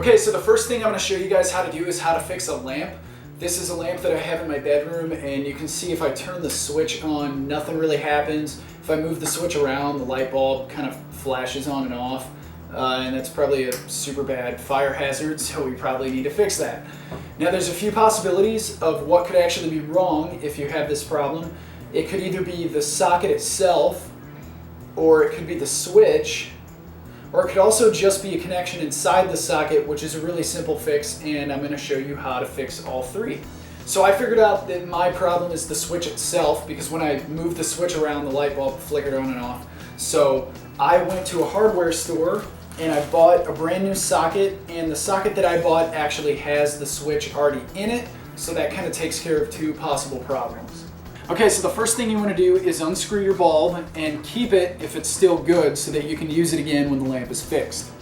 Okay, so the first thing I'm going to show you guys how to do is how to fix a lamp. This is a lamp that I have in my bedroom, and you can see if I turn the switch on, nothing really happens. If I move the switch around, the light bulb kind of flashes on and off, and that's probably a super bad fire hazard, so we probably need to fix that. Now there's a few possibilities of what could actually be wrong if you have this problem. It could either be the socket itself, or it could be the switch, or it could also just be a connection inside the socket, which is a really simple fix, and I'm going to show you how to fix all three. So I figured out that my problem is the switch itself, because when I moved the switch around, the light bulb flickered on and off. So I went to a hardware store and I bought a brand new socket, and the socket that I bought actually has the switch already in it, so that kind of takes care of two possible problems. Okay, so the first thing you want to do is unscrew your bulb and keep it if it's still good so that you can use it again when the lamp is fixed.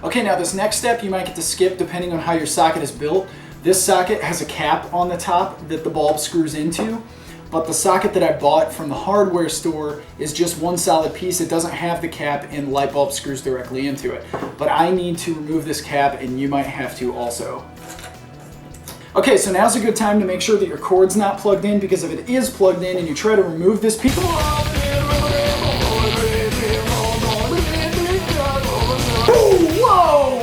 Okay, now this next step you might get to skip depending on how your socket is built. This socket has a cap on the top that the bulb screws into, but the socket that I bought from the hardware store is just one solid piece. It doesn't have the cap and the light bulb screws directly into it. But I need to remove this cap, and you might have to also. Okay, so now's a good time to make sure that your cord's not plugged in, because if it is plugged in and you try to remove this piece... Whoa!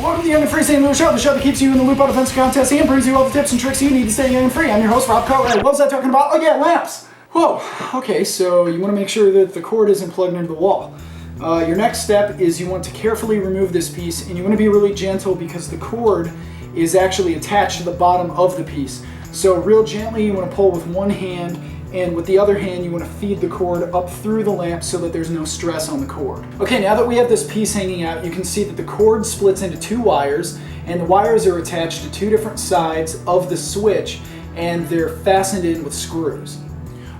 Welcome to the Young and Free St. Louis Show, the show that keeps you in the loop on defense contests and brings you all the tips and tricks you need to stay young and free. I'm your host, Rob Cohen. What was I talking about? Oh yeah, lamps! Whoa, okay, so you want to make sure that the cord isn't plugged into the wall. Your next step is you want to carefully remove this piece, and you want to be really gentle because the cord is actually attached to the bottom of the piece. So real gently you want to pull with one hand, and with the other hand you want to feed the cord up through the lamp so that there's no stress on the cord. Okay, now that we have this piece hanging out, you can see that the cord splits into two wires, and the wires are attached to two different sides of the switch, and they're fastened in with screws.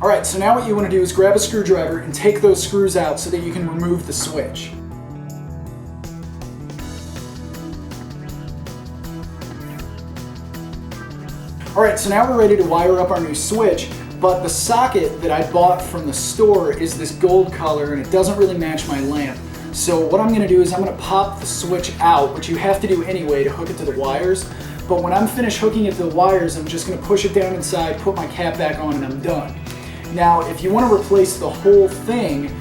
Alright, so now what you want to do is grab a screwdriver and take those screws out so that you can remove the switch. Alright, so now we're ready to wire up our new switch, but the socket that I bought from the store is this gold color and it doesn't really match my lamp. So what I'm going to do is I'm going to pop the switch out, which you have to do anyway to hook it to the wires. But when I'm finished hooking it to the wires, I'm just going to push it down inside, put my cap back on, and I'm done. Now, if you want to replace the whole thing,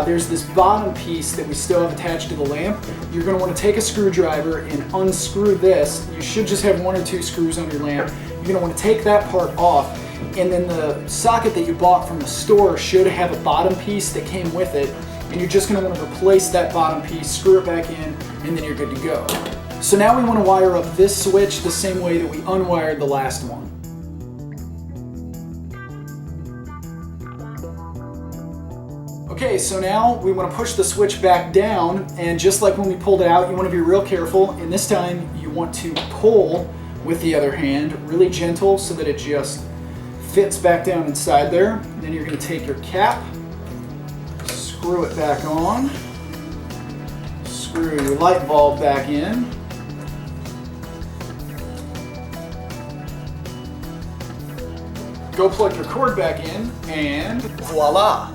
there's this bottom piece that we still have attached to the lamp. You're going to want to take a screwdriver and unscrew this. You should just have one or two screws on your lamp. You're going to want to take that part off, and then the socket that you bought from the store should have a bottom piece that came with it, and you're just going to want to replace that bottom piece, screw it back in, and then you're good to go. So now we want to wire up this switch the same way that we unwired the last one. Okay, so now we want to push the switch back down, and just like when we pulled it out, you want to be real careful, and this time you want to pull with the other hand, really gentle so that it just fits back down inside there. And then you're going to take your cap, screw it back on, screw your light bulb back in, go plug your cord back in, and voila!